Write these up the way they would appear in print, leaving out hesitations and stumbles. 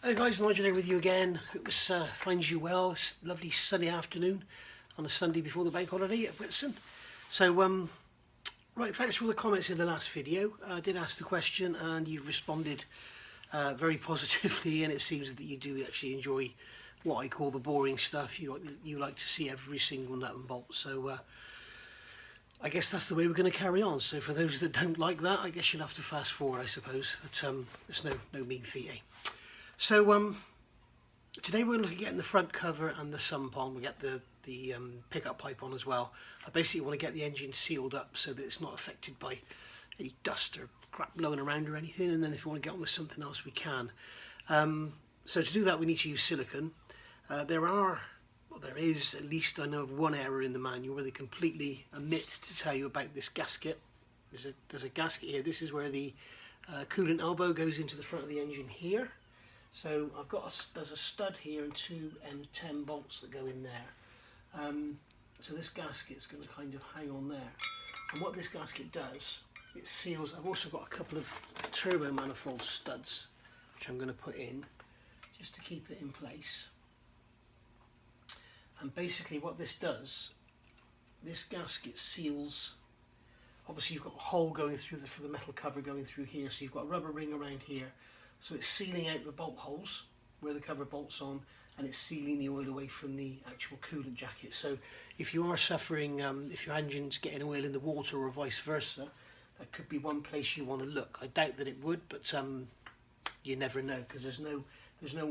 Hey guys, Nigel here with you again. Hope this finds you well. It's a lovely sunny afternoon on a Sunday before the bank holiday at Whitsun. So, right, thanks for all the comments in the last video. I did ask the question and you've responded very positively, and it seems that you do actually enjoy what I call the boring stuff. You like to see every single nut and bolt. So I guess that's the way we're going to carry on. So for those that don't like that, I guess you'll have to fast forward, I suppose. But it's no mean feat, eh? So today we're going to look at getting the front cover and the sump on. We get the pickup pipe on as well. I basically want to get the engine sealed up so that it's not affected by any dust or crap blowing around or anything, and then if we want to get on with something else we can. So to do that we need to use silicone. There is, at least I know of one error in the manual where they completely omit to tell you about this gasket. There's a gasket here. This is where the coolant elbow goes into the front of the engine here. So I've got there's a stud here and two M10 bolts that go in there. So this gasket's going to kind of hang on there. And what this gasket does, it seals. I've also got a couple of turbo manifold studs which I'm going to put in just to keep it in place. And basically what this does, this gasket seals. Obviously you've got a hole going through for the metal cover going through here, so you've got a rubber ring around here. So it's sealing out the bolt holes where the cover bolts on, and it's sealing the oil away from the actual coolant jacket. So if you are suffering, if your engine's getting oil in the water or vice versa, that could be one place you want to look. I doubt that it would, but you never know, because there's no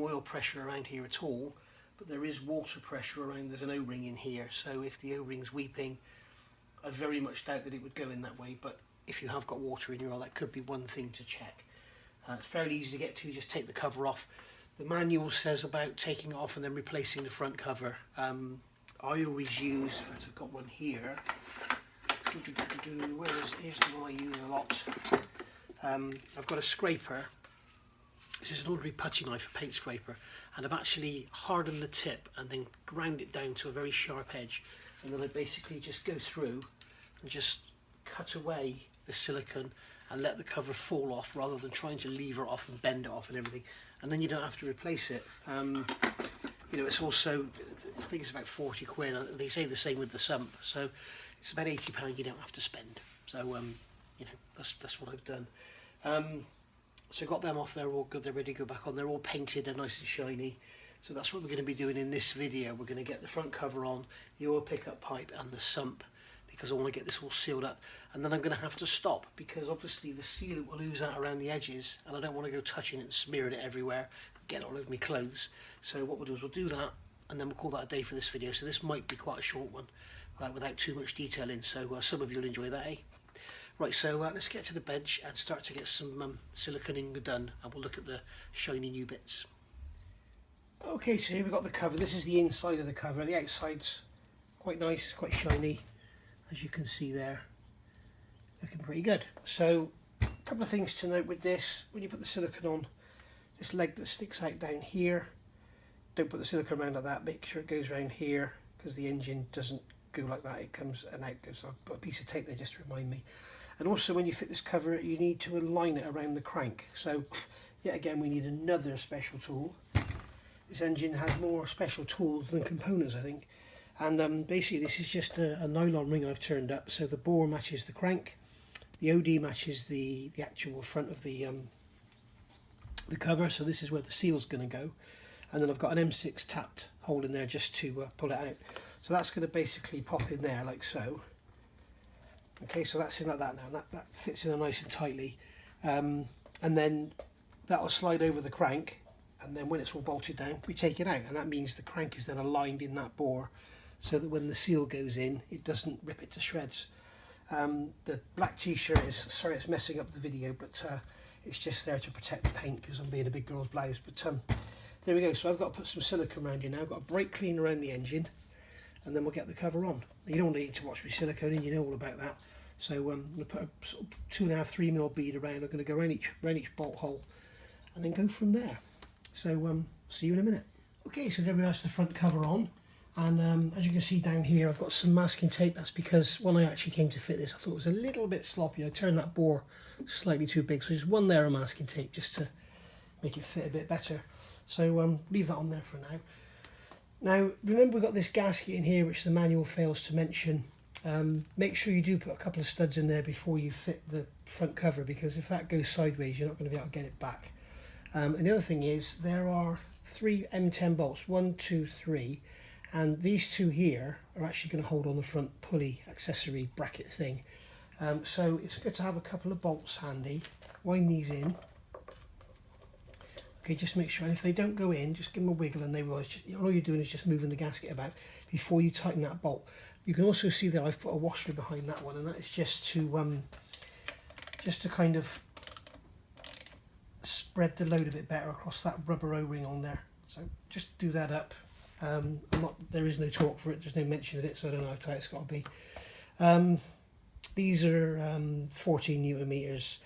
oil pressure around here at all, but there is water pressure around. There's an O-ring in here, so if the O-ring's weeping, I very much doubt that it would go in that way. But if you have got water in your oil, that could be one thing to check. It's fairly easy to get to. Just take the cover off. The manual says about taking it off and then replacing the front cover. I always use, in fact I've got one here. Here's the one I use a lot. I've got a scraper. This is an ordinary putty knife, a paint scraper, and I've actually hardened the tip and then ground it down to a very sharp edge, and then I basically just go through and just cut away the silicone and let the cover fall off, rather than trying to lever it off and bend it off and everything, and then you don't have to replace it. You know, it's also, I think it's about 40 quid. They say the same with the sump, so it's about £80 you don't have to spend. So you know, that's what I've done. So got them off, they're all good, they're ready to go back on. They're all painted, they're nice and shiny. So that's what we're going to be doing in this video. We're going to get the front cover on, the oil pickup pipe and the sump, because I want to get this all sealed up. And then I'm going to have to stop, because obviously the sealant will ooze out around the edges, and I don't want to go touching it and smearing it everywhere, get it all over my clothes. So what we'll do is we'll do that, and then we'll call that a day for this video. So this might be quite a short one, without too much detail in, so some of you will enjoy that, eh? Right, so let's get to the bench and start to get some siliconing done, and we'll look at the shiny new bits. Okay, so here we've got the cover. This is the inside of the cover. The outside's quite nice, it's quite shiny, as you can see there. Looking pretty good. So a couple of things to note with this: when you put the silicone on, this leg that sticks out down here, don't put the silicone around like that. Make sure it goes around here, because the engine doesn't go like that, it comes and out. So I'll put a piece of tape there just to remind me. And also when you fit this cover, you need to align it around the crank. So yet again we need another special tool. This engine has more special tools than components, I think. And basically this is just a nylon ring I've turned up, so the bore matches the crank, the OD matches the actual front of the cover, so this is where the seal's going to go. And then I've got an M6 tapped hole in there just to pull it out. So that's going to basically pop in there like so. Okay, so that's in like that now. That fits in there nice and tightly. And then that will slide over the crank, and then when it's all bolted down, we take it out, and that means the crank is then aligned in that bore, so that when the seal goes in, it doesn't rip it to shreds. The black t-shirt is, sorry it's messing up the video, but it's just there to protect the paint, because I'm being a big girl's blouse. But there we go. So I've got to put some silicone around here now. I've got a brake clean around the engine, and then we'll get the cover on. You don't need to watch me silicone in, you know all about that. So I'm going to put a sort of 2.5–3 mil bead around. I'm going to go around each bolt hole, and then go from there. So see you in a minute. Okay, so there we are, the front cover on, and as you can see down here, I've got some masking tape. That's because when I actually came to fit this, I thought it was a little bit sloppy. I turned that bore slightly too big, so there's one layer of masking tape just to make it fit a bit better. So leave that on there for now. Now remember, we've got this gasket in here which the manual fails to mention. Make sure you do put a couple of studs in there before you fit the front cover, because if that goes sideways you're not going to be able to get it back. And the other thing is, there are 3 M10 bolts, 1, 2, 3, and these 2 here are actually going to hold on the front pulley accessory bracket thing. So it's good to have a couple of bolts handy. Wind these in. Okay, just make sure, and if they don't go in, just give them a wiggle and they will. All you're doing is just moving the gasket about before you tighten that bolt. You can also see that I've put a washer behind that one, and that is just to kind of spread the load a bit better across that rubber O-ring on there. So just do that up. There is no torque for it, there's no mention of it, so I don't know how tight it's got to be. These are 14 Newton meters,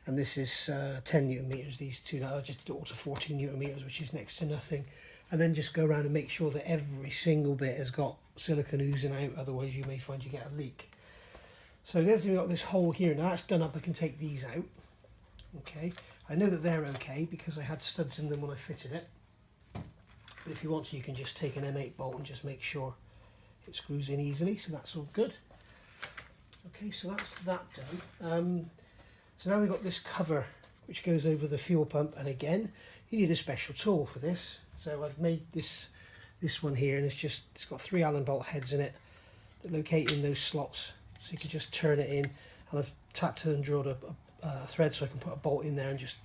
and this is 10 Newton meters. These two now, I just did it all to 14 Newton meters, which is next to nothing. And then just go around and make sure that every single bit has got silicone oozing out, otherwise you may find you get a leak. So the other thing, we've got this hole here. Now that's done up, I can take these out. Okay, I know that they're okay because I had studs in them when I fitted it. But if you want to, you can just take an M8 bolt and just make sure it screws in easily, so that's all good. Okay, so that's that done. So now we've got this cover which goes over the fuel pump, and again you need a special tool for this. So I've made this one here, and it's got 3 Allen bolt heads in it that locate in those slots, so you can just turn it in, and I've tapped it and drilled a thread so I can put a bolt in there and just,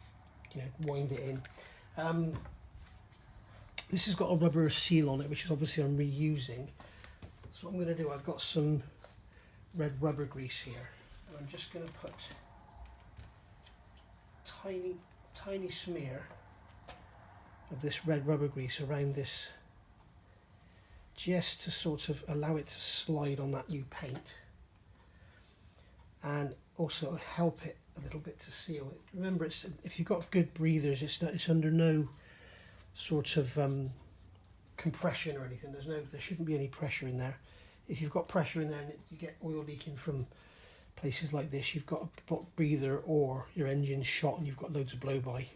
you know, wind it in. This has got a rubber seal on it, which is obviously I'm reusing. So what I'm going to do, I've got some red rubber grease here, and I'm just going to put tiny smear of this red rubber grease around this, just to sort of allow it to slide on that new paint, and also help it a little bit to seal it. Remember, if you've got good breathers, it's under no sort of compression or anything. There shouldn't be any pressure in there. If you've got pressure in there and you get oil leaking from places like this, you've got a breather, or your engine's shot and you've got loads of blow by.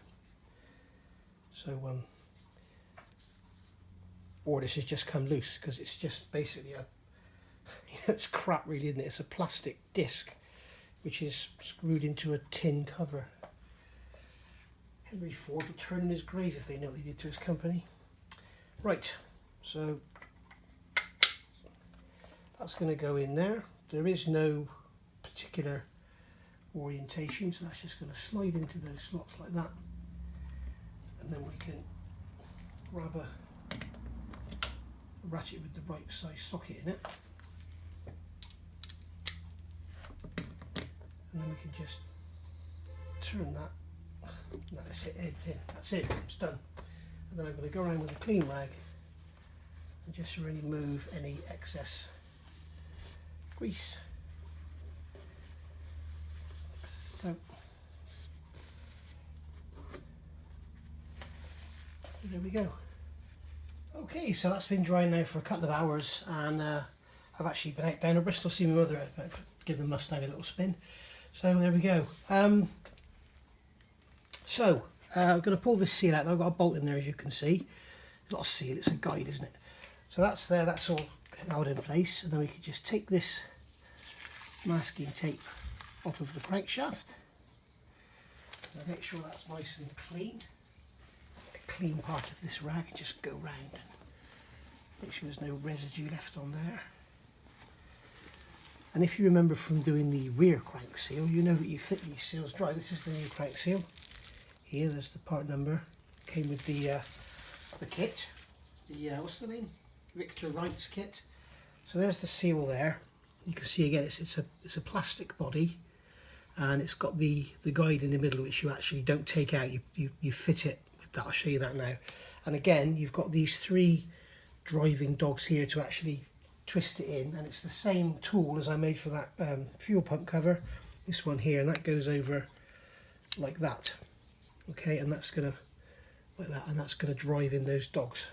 So or this has just come loose, because it's just basically it's crap really, isn't it? It's a plastic disc which is screwed into a tin cover. Henry Ford would turn in his grave if they know what he did to his company. Right, so that's going to go in there. There is no particular orientation, so that's just going to slide into those slots like that, and then we can grab a ratchet with the right size socket in it, and then we can just turn that. That's it, it's in. That's it, it's done. And then I'm going to go around with a clean rag and just remove any excess grease. So there we go. Okay, so that's been drying now for a couple of hours, and I've actually been out down to Bristol, see my mother, give the Mustang a little spin. So there we go. I'm going to pull this seal out. I've got a bolt in there, as you can see. It's not a seal, it's a guide, isn't it? So that's there, that's all held in place, and then we can just take this masking tape off of the crankshaft. And make sure that's nice and clean. A clean part of this rag, and just go round and make sure there's no residue left on there. And if you remember from doing the rear crank seal, you know that you fit these seals dry. This is the new crank seal. Here, there's the part number. Came with the kit. What's the name? Victor Wright's kit. So there's the seal there. You can see again, it's a plastic body, and it's got the guide in the middle, which you actually don't take out. You fit it with that. I'll show you that now. And again, you've got these 3 driving dogs here to actually twist it in, and it's the same tool as I made for that fuel pump cover. This one here, and that goes over like that. Okay, and that's gonna like that, and that's gonna drive in those dogs.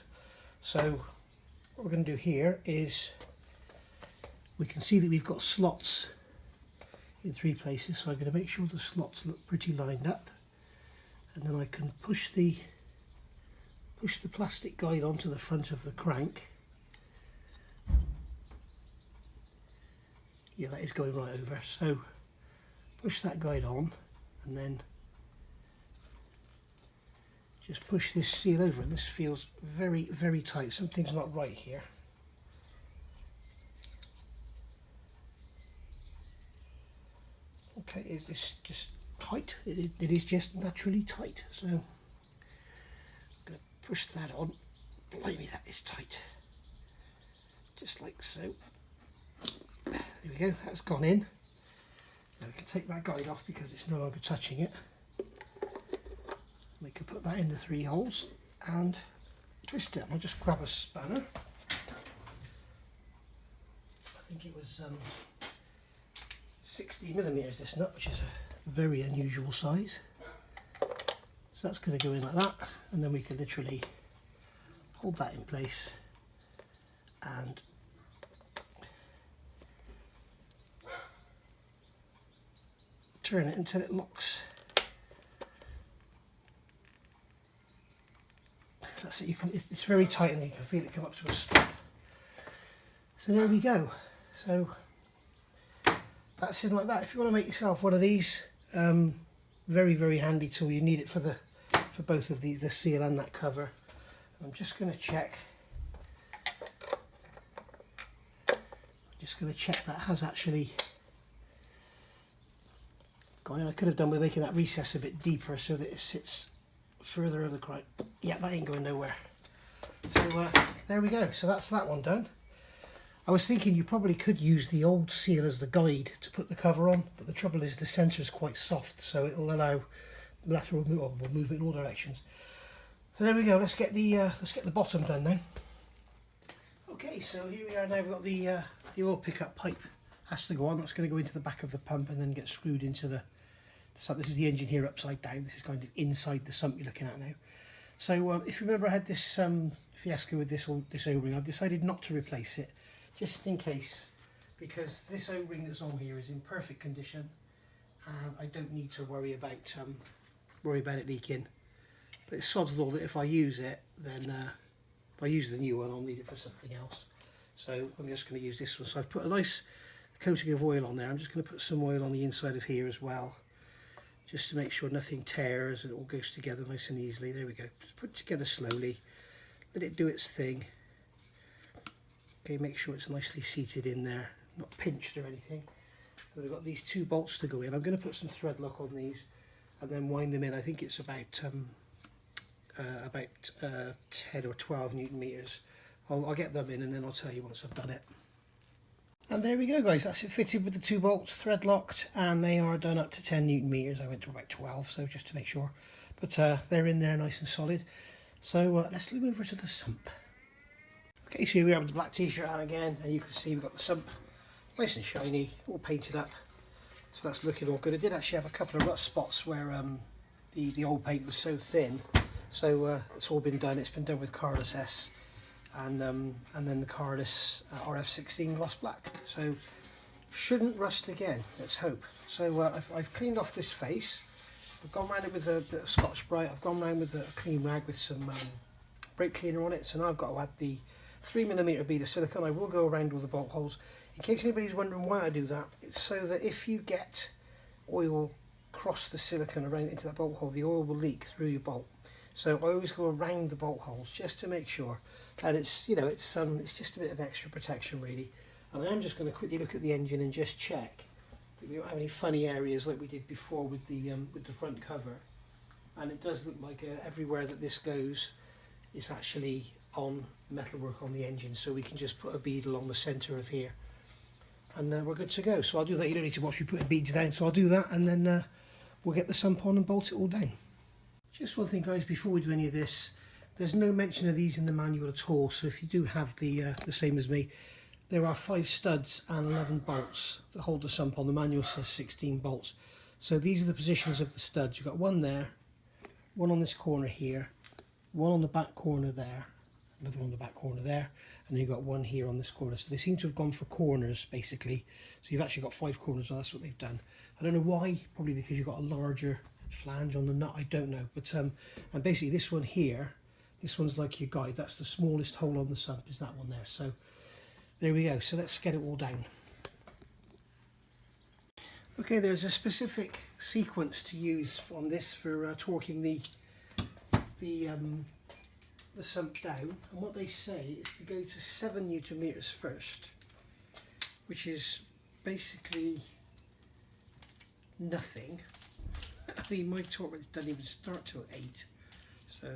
So what we're going to do here is, we can see that we've got slots in 3 places, so I'm going to make sure the slots look pretty lined up, and then I can push the plastic guide onto the front of the crank. Yeah, that is going right over, so push that guide on and then just push this seal over, and this feels very, very tight. Something's not right here. Okay, it's just tight. It is just naturally tight, so I'm going to push that on. Blimey, that is tight. Just like so. There we go, that's gone in. Now we can take that guide off because it's no longer touching it. We can put that in the 3 holes and twist it. I'll just grab a spanner. I think it was 60mm this nut, which is a very unusual size. So that's going to go in like that, and then we can literally hold that in place and turn it until it locks. That's it. It's very tight, and you can feel it come up to a stop. So there we go. So that's in like that. If you want to make yourself one of these, very, very handy tool. You need it for both of the seal and that cover. I'm just going to check. That has actually gone in. I could have done with making that recess a bit deeper so that it sits further over the crank. Yeah, that ain't going nowhere. So there we go. So that's that one done. I was thinking you probably could use the old seal as the guide to put the cover on, but the trouble is the centre is quite soft, so it'll allow lateral movement in all directions. So there we go. Let's get the bottom done now. Okay, so here we are now. We've got the oil pickup pipe has to go on. That's going to go into the back of the pump and then get screwed into the sump. This is the engine here upside down. This is kind of inside the sump you're looking at now. So if you remember, I had this fiasco with this O-ring. I've decided not to replace it, just in case, because this O-ring that's on here is in perfect condition, and I don't need to worry about it leaking. But it's sod's law that if I use it, then if I use the new one, I'll need it for something else. So I'm just going to use this one. So I've put a nice coating of oil on there. I'm just going to put some oil on the inside of here as well, just to make sure nothing tears and it all goes together nice and easily. There we go. Just put it together slowly, let it do its thing. Okay, make sure it's nicely seated in there, not pinched or anything. And we've got these 2 bolts to go in. I'm going to put some thread lock on these and then wind them in. I think it's about 10 or 12 Newton meters. I'll get them in and then I'll tell you once I've done it. And there we go, guys. That's it fitted with the 2 bolts, thread locked, and they are done up to 10 Newton meters. I went to about 12, so just to make sure. But they're in there nice and solid. So let's move over to the sump. Okay, so here we are with the black t-shirt on again, and you can see we've got the sump nice and shiny, all painted up. So that's looking all good. It did actually have a couple of rust spots where the old paint was so thin. So it's all been done. It's been done with Carless S. And then the Carless RF16 gloss black, so shouldn't rust again, let's hope. So I've cleaned off this face. I've gone around it with a bit of Scotch-Brite. I've gone around with a clean rag with some brake cleaner on it. So now I've got to add the 3mm bead of silicone. I will go around with the bolt holes. In case anybody's wondering why I do that, it's so that if you get oil across the silicone around into that bolt hole, the oil will leak through your bolt. So I always go around the bolt holes just to make sure. And it's, you know, it's just a bit of extra protection really. And I am just going to quickly look at the engine and just check that we don't have any funny areas like we did before with the front cover. And it does look like everywhere that this goes is actually on metalwork on the engine, so we can just put a bead along the centre of here, and we're good to go. So I'll do that. You don't need to watch me put the beads down, so I'll do that, and then we'll get the sump on and bolt it all down. Just one thing, guys, before we do any of this. There's no mention of these in the manual at all, so if you do have the same as me, there are 5 studs and 11 bolts that hold the sump on. The manual says 16 bolts. So these are the positions of the studs. You've got one there, one on this corner here, one on the back corner there, another one on the back corner there, and then you've got one here on this corner. So they seem to have gone for corners, basically. So you've actually got 5 corners, and that's what they've done. I don't know why, probably because you've got a larger flange on the nut, I don't know. But and basically this one here, this one's like your guide. That's the smallest hole on the sump, is that one there. So there we go. So let's get it all down. Okay, there's a specific sequence to use on this for torquing the sump down, and what they say is to go to 7 Newton meters first, which is basically nothing. I mean, my torque rate doesn't even start till 8. So,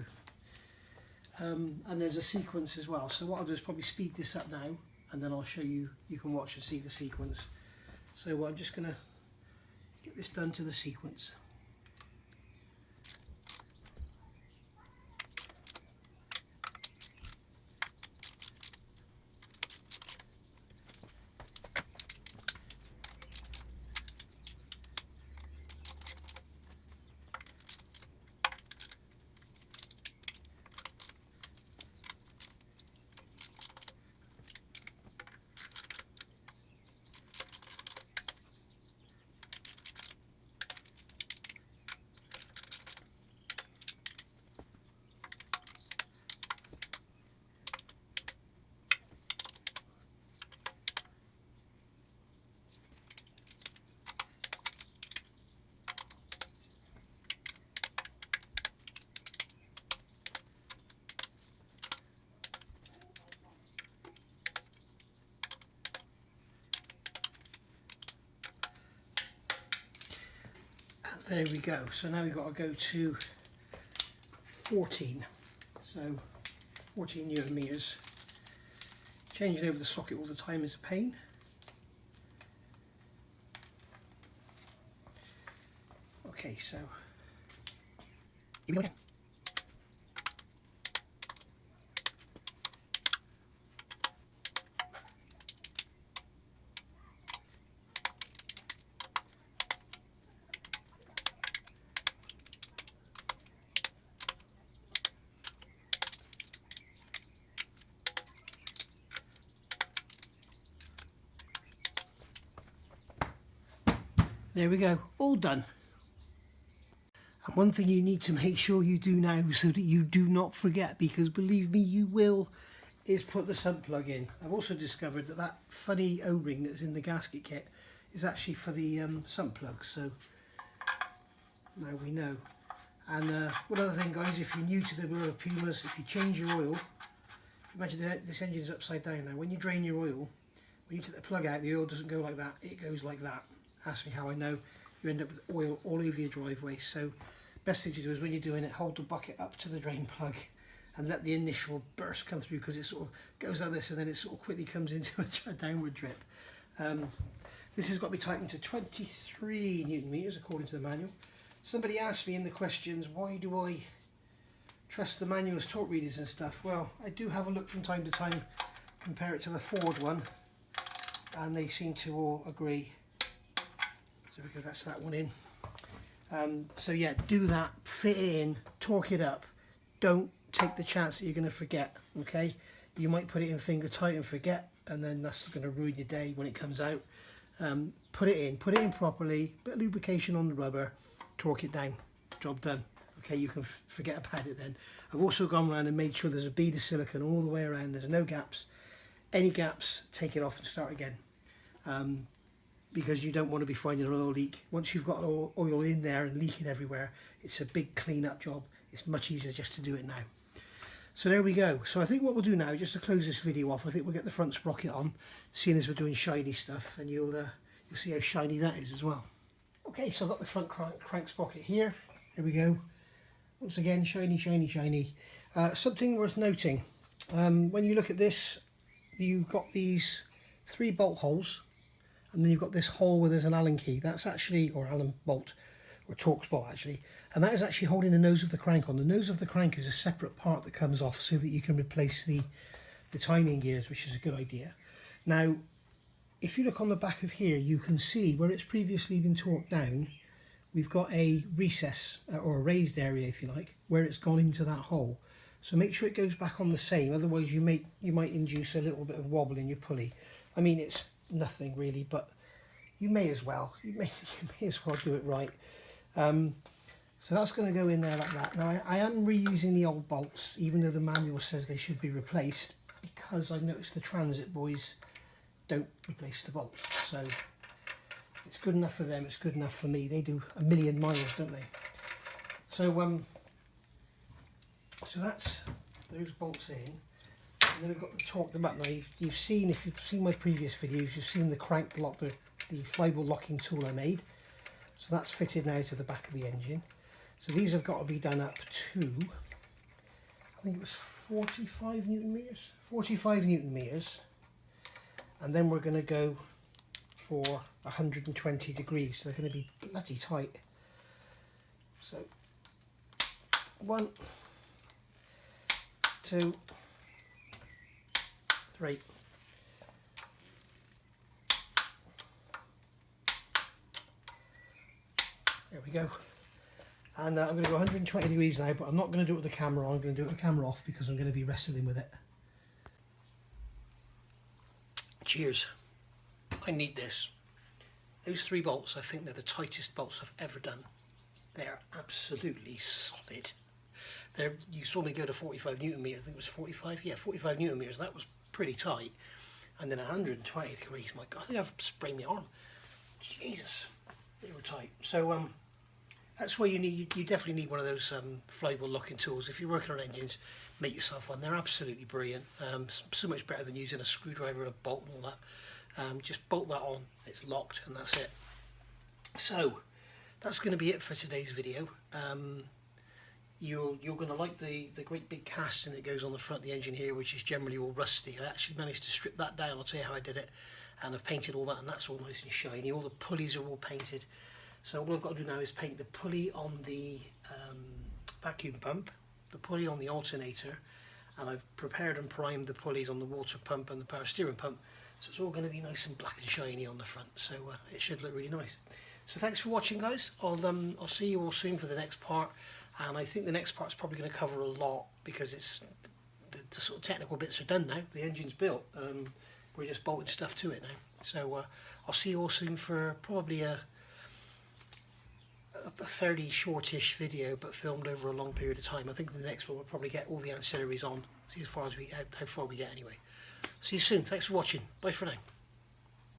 and there's a sequence as well. So what I'll do is probably speed this up now, and then I'll show you. You can watch and see the sequence. So I'm just going to get this done to the sequence. There we go. So now we've got to go to 14. So 14 Newton meters. Changing over the socket all the time is a pain. Okay, so here we go again. There we go, all done. And one thing you need to make sure you do now so that you do not forget, because believe me you will, is put the sump plug in. I've also discovered that that funny O-ring that's in the gasket kit is actually for the sump plug, so now we know. And one other thing guys, if you're new to the Rover Pumas, if you change your oil, imagine this engine's upside down now, when you drain your oil, when you take the plug out, the oil doesn't go like that, it goes like that. Ask me how I know. You end up with oil all over your driveway. So best thing to do is when you're doing it, hold the bucket up to the drain plug and let the initial burst come through, because it sort of goes like this and then it sort of quickly comes into a downward drip. This has got to be tightened to 23 Newton meters according to the manual. Somebody asked me in the questions, why do I trust the manual's torque readers and stuff? Well, I do have a look from time to time, compare it to the Ford one, and they seem to all agree. So because that's that one in. So yeah, do that, fit it in, torque it up. Don't take the chance that you're going to forget, okay? You might put it in finger tight and forget, and then that's going to ruin your day when it comes out. Put it in properly, bit of lubrication on the rubber, torque it down, job done. Okay, you can forget about it then. I've also gone around and made sure there's a bead of silicone all the way around, there's no gaps. Any gaps, take it off and start again. Because you don't want to be finding an oil leak. Once you've got oil in there and leaking everywhere, it's a big clean up job. It's much easier just to do it now. So there we go. So I think what we'll do now, just to close this video off, I think we'll get the front sprocket on, seeing as we're doing shiny stuff, and you'll see how shiny that is as well. Okay, so I've got the front crank sprocket here. There we go. Once again, shiny, shiny, shiny. Something worth noting, when you look at this, you've got these 3 bolt holes, and then you've got this hole where there's an Allen key. That's actually, or Allen bolt, or Torx bolt actually, and that is actually holding the nose of the crank on. The nose of the crank is a separate part that comes off so that you can replace the timing gears, which is a good idea. Now, if you look on the back of here, you can see where it's previously been torqued down, we've got a recess, or a raised area if you like, where it's gone into that hole. So make sure it goes back on the same, otherwise you might induce a little bit of wobble in your pulley. I mean, it's nothing really, but you may as well do it right. So that's going to go in there like that. Now I am reusing the old bolts, even though the manual says they should be replaced, because I noticed the transit boys don't replace the bolts. So it's good enough for them, it's good enough for me. They do a million miles, don't they? So so that's those bolts in. And then we've got the torque them up. Now you've seen, if you've seen my previous videos, you've seen the crank lock, the flywheel locking tool I made. So that's fitted now to the back of the engine. So these have got to be done up to, I think it was 45 Newton meters. 45 Newton meters. And then we're going to go for 120 degrees. So they're going to be bloody tight. So 1, 2, 3. There we go. And I'm going to go 120 degrees now, but I'm not going to do it with the camera on. I'm going to do it with the camera off because I'm going to be wrestling with it. Cheers. I need this. Those 3 bolts, I think they're the tightest bolts I've ever done. They're absolutely solid. You saw me go to 45 Newton meters. I think it was 45. Yeah, 45 Newton meters. That was pretty tight. And then 120 degrees. My God, I think I've sprained my arm. Jesus, they were tight. So that's where you definitely need one of those flywheel locking tools. If you're working on engines, make yourself one. They're absolutely brilliant. So much better than using a screwdriver and a bolt and all that. Just bolt that on, it's locked, and that's it. So that's going to be it for today's video. You're going to like the great big casting that goes on the front of the engine here, which is generally all rusty. I actually managed to strip that down. I'll tell you how I did it. And I've painted all that, and that's all nice and shiny. All the pulleys are all painted. So all I've got to do now is paint the pulley on the vacuum pump, the pulley on the alternator, and I've prepared and primed the pulleys on the water pump and the power steering pump. So it's all going to be nice and black and shiny on the front. So it should look really nice. So thanks for watching, guys. I'll see you all soon for the next part. And I think the next part's probably going to cover a lot because it's the sort of technical bits are done now. The engine's built. We're just bolting stuff to it now. So I'll see you all soon for probably a fairly shortish video, but filmed over a long period of time. I think the next one will probably get all the ancillaries on. See how far we get anyway. See you soon. Thanks for watching. Bye for now.